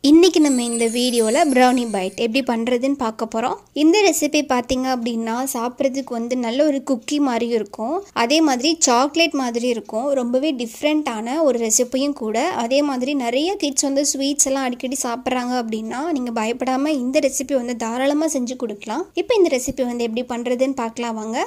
இன்னைக்கு நம்ம இந்த வீடியோவில் ப்ரௌனி பைட் எப்படி பண்ணுறதுன்னு பார்க்க போகிறோம். இந்த ரெசிபி பார்த்தீங்க அப்படின்னா சாப்பிட்றதுக்கு நல்ல ஒரு குக்கி மாதிரி இருக்கும், அதே மாதிரி சாக்லேட் மாதிரி இருக்கும். ரொம்பவே டிஃப்ரெண்ட்டான ஒரு ரெசிபியும் கூட. அதே மாதிரி நிறைய கிட்ஸ் ஸ்வீட்ஸ் எல்லாம் அடிக்கடி சாப்பிட்றாங்க அப்படின்னா நீங்கள் பயப்படாமல் இந்த ரெசிபி தாராளமாக செஞ்சு கொடுக்கலாம். இப்போ இந்த ரெசிபி எப்படி பண்ணுறதுன்னு பார்க்கலாம் வாங்க.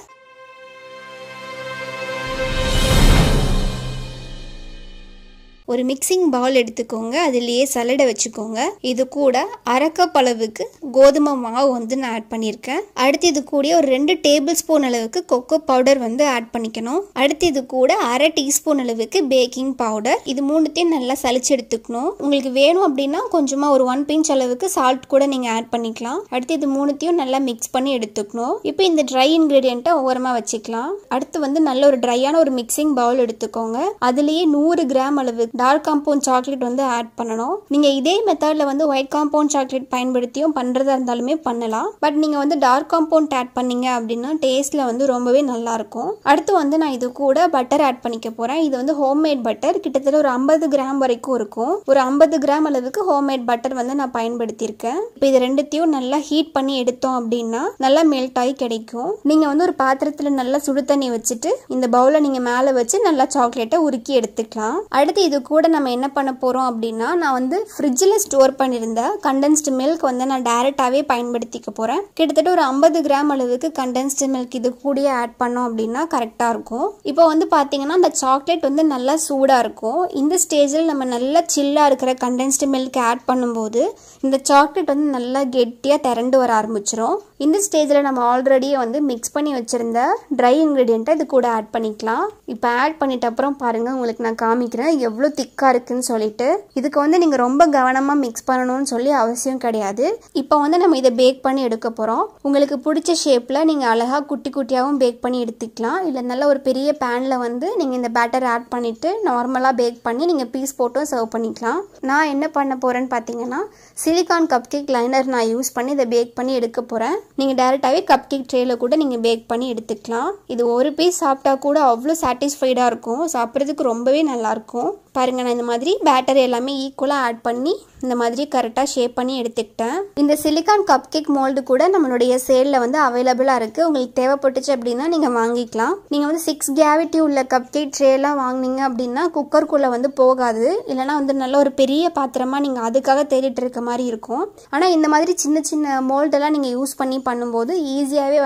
ஒரு மிக்சிங் பவுல் எடுத்துக்கோங்க, அதுலேயே சலடை வச்சுக்கோங்க. இது கூட அரை கப் அளவுக்கு கோதுமை மாவு நான் ஆட் பண்ணியிருக்கேன். அடுத்து இது கூட ஒரு 2 டேபிள் ஸ்பூன் அளவுக்கு கொக்கோ பவுடர் ஆட் பண்ணிக்கணும். அடுத்து இது கூட அரை டீஸ்பூன் அளவுக்கு பேக்கிங் பவுடர். இது மூணுத்தையும் நல்லா சலிச்சு எடுத்துக்கணும். உங்களுக்கு வேணும் அப்படின்னா கொஞ்சமா ஒரு 1 பிஞ்ச் அளவுக்கு சால்ட் கூட நீங்க ஆட் பண்ணிக்கலாம். அடுத்து இது மூணுத்தையும் நல்லா மிக்ஸ் பண்ணி எடுத்துக்கணும். இப்போ இந்த ட்ரை இன்கிரீடியன்ட்டை ஓரமா வச்சுக்கலாம். அடுத்து நல்ல ஒரு ட்ரையான ஒரு மிக்சிங் பவுல் எடுத்துக்கோங்க. அதுலேயே 100 கிராம் அளவுக்கு டார்க் காம்பவுண்ட் சாக்லேட் ஆட் பண்ணணும். நீங்க இதே மெத்தட்ல ஒயிட் காம்பவுண்ட் சாக்லேட் பயன்படுத்தியும் பண்றதா இருந்தாலுமே பண்ணலாம். பட் நீங்க டார்க் காம்பவுண்ட் ஆட் பண்ணீங்க அப்படின்னா டேஸ்ட்ல ரொம்பவே நல்லா இருக்கும். அடுத்து நான் இது கூட பட்டர் ஆட் பண்ணிக்க போறேன். இது ஹோம்மேட் பட்டர், கிட்டத்தட்ட ஒரு 50 கிராம் வரைக்கும் இருக்கும். ஒரு 50 கிராம் அளவுக்கு ஹோம்மேட் பட்டர் நான் பயன்படுத்தியிருக்கேன். இப்போ இது ரெண்டுத்தையும் நல்லா ஹீட் பண்ணி எடுத்தோம் அப்படின்னா நல்லா மெல்ட் ஆகி கிடைக்கும். நீங்க ஒரு பாத்திரத்துல நல்லா சுடு தண்ணி வச்சுட்டு இந்த பவுலை நீங்க மேல வச்சு நல்லா சாக்லேட்டை உருக்கி எடுத்துக்கலாம். அடுத்து இது கூட நம்ம என்ன பண்ண போறோம் அப்படின்னா நான் ஃப்ரிட்ஜில் ஸ்டோர் பண்ணியிருந்த கண்டென்ஸ்டு மில்க் நான் டைரக்டாவே பயன்படுத்திக்க போறேன். கிட்டத்தட்ட ஒரு 50 கிராம் அளவுக்கு கண்டென்ஸ்டு மில்க் இது கூடயே ஆட் பண்ணோம் அப்படின்னா கரெக்டா இருக்கும். இப்போ பாத்தீங்கன்னா அந்த சாக்லேட் நல்லா சூடா இருக்கும். இந்த ஸ்டேஜில் நம்ம நல்லா சில்லா இருக்கிற கண்டென்ஸ்டு மில்க் ஆட் பண்ணும்போது இந்த சாக்லேட் நல்லா கெட்டியா திரண்டு வர ஆரம்பிச்சிடும். இந்த ஸ்டேஜில் நம்ம ஆல்ரெடியே மிக்ஸ் பண்ணி வச்சிருந்த ட்ரை இன்கிரீடியண்ட்டை இது கூட ஆட் பண்ணிக்கலாம். இப்போ ஆட் பண்ணிட்ட அப்புறம் பாருங்க, உங்களுக்கு நான் காமிக்கிறேன் எவ்வளோ திக்கா இருக்குன்னு சொல்லிட்டு. இதுக்கு நீங்க ரொம்ப கவனமா மிக்ஸ் பண்ணணும்னு சொல்லி அவசியம் கிடையாது. இப்போ நம்ம இதை பேக் பண்ணி எடுக்க போறோம். உங்களுக்கு பிடிச்ச ஷேப்ல நீங்க அழகா குட்டி குட்டியாவும் பேக் பண்ணி எடுத்துக்கலாம். இல்ல நல்ல ஒரு பெரிய பேன்ல நீங்க இந்த பேட்டர் ஆட் பண்ணிட்டு நார்மலா பேக் பண்ணி நீங்க பீஸ் போட்டும் சர்வ் பண்ணிக்கலாம். நான் என்ன பண்ண போறேன்னு பாத்தீங்கன்னா சிலிகான் கப் கேக் லைனர் நான் யூஸ் பண்ணி இதை பேக் பண்ணி எடுக்க போறேன். நீங்க டைரக்டாவே கப் கேக் ட்ரேல கூட நீங்க பேக் பண்ணி எடுத்துக்கலாம். இது ஒரு பீஸ் சாப்பிட்டா கூட அவ்வளோ சாட்டிஸ்ஃபைடா இருக்கும், சாப்பிட்றதுக்கு ரொம்பவே நல்லா இருக்கும். பாருங்க, நான் இந்த மாதிரி பேட்டர் எல்லாமே ஈக்குவலா ஆட் பண்ணி இந்த மாதிரி கரெக்டா ஷேப் பண்ணி எடுத்துக்கிட்டேன். இந்த சிலிகான் கப் கேக் மோல்டு கூட நம்மளுடைய சேல்ல அவைலபிளா இருக்கு. உங்களுக்கு தேவைப்பட்டுச்சு அப்படின்னா நீங்க வாங்கிக்கலாம். நீங்க 6 கேவிட்டி உள்ள கப் கேக் ட்ரே எல்லாம் வாங்கினீங்க அப்படின்னா குக்கருக்குள்ள போகாது. இல்லைன்னா நல்ல ஒரு பெரிய பாத்திரமா நீங்க அதுக்காக தேடிட்டு இருக்க மாதிரி இருக்கும். ஆனா இந்த மாதிரி சின்ன சின்ன மோல்டெல்லாம் நீங்க யூஸ் பண்ணி பண்ணும்போது ஈஸியாவே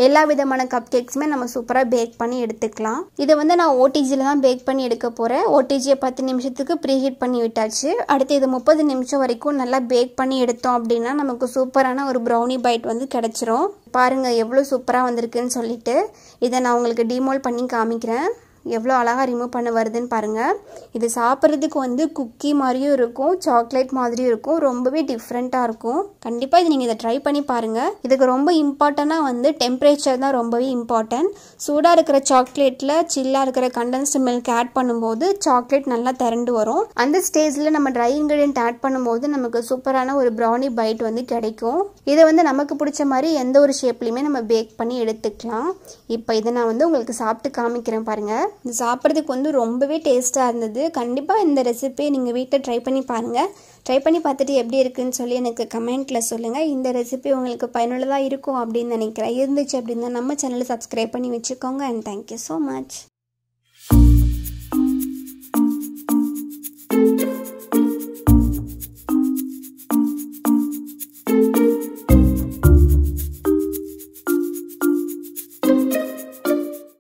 எல்லா விதமான கப் கேக்ஸுமே நம்ம சூப்பரா பேக் பண்ணி எடுத்துக்கலாம். இதை நான் ஓடிஜில தான் பேக் பண்ணி எடுக்க போறேன். ஓடிஜியை 10 நிமிஷத்துக்கு ப்ரீஹீட் பண்ணி விட்டாச்சு. அடுத்து இது 30 நிமிஷம் வரைக்கும் நல்லா பேக் பண்ணி எடுத்தோம் அப்படின்னா நமக்கு சூப்பரான ஒரு ப்ரௌனி பைட் கிடைச்சிரும். பாருங்க எவ்வளவு சூப்பரா வந்திருக்குன்னு சொல்லிட்டு. இதை நான் உங்களுக்கு டிமோல்ட் பண்ணி காமிக்கிறேன். எவ்வளோ அழகாக ரிமூவ் பண்ண வருதுன்னு பாருங்கள். இது சாப்பிட்றதுக்கு குக்கி மாதிரியும் இருக்கும், சாக்லேட் மாதிரியும் இருக்கும். ரொம்பவே டிஃப்ரெண்ட்டாக இருக்கும். கண்டிப்பாக இது நீங்கள் இதை ட்ரை பண்ணி பாருங்கள். இதுக்கு ரொம்ப இம்பார்ட்டண்டாக டெம்பரேச்சர் தான் ரொம்பவே இம்பார்ட்டன்ட். சூடாக இருக்கிற சாக்லேட்டில் சில்லாக இருக்கிற கண்டென்ஸ்டு மில்க் ஆட் பண்ணும்போது சாக்லேட் நல்லா திரண்டு வரும். அந்த ஸ்டேஜில் நம்ம ட்ரை இன்கிரீடியன்ட் ஆட் பண்ணும்போது நமக்கு சூப்பரான ஒரு ப்ரௌனி பைட் கிடைக்கும். இதை நமக்கு பிடிச்ச மாதிரி எந்த ஒரு ஷேப்லையுமே நம்ம பேக் பண்ணி எடுத்துக்கலாம். இப்போ இதை நான் உங்களுக்கு சாப்பிட்டு காமிக்கிறேன் பாருங்கள். இது சாப்பிட்றதுக்கு ரொம்பவே டேஸ்ட்டாக இருந்தது. கண்டிப்பாக இந்த ரெசிபியை நீங்கள் வீட்டில் ட்ரை பண்ணி பாருங்கள். ட்ரை பண்ணி பார்த்துட்டு எப்படி இருக்குன்னு சொல்லி எனக்கு கமெண்ட்டில் சொல்லுங்கள். இந்த ரெசிபி உங்களுக்கு பயனுள்ளதாக இருக்கும் அப்படின்னு நினைக்கிறேன். இருந்துச்சு அப்படின்னா நம்ம சேனலை சப்ஸ்கிரைப் பண்ணி வச்சுக்கோங்க. And thank you so much.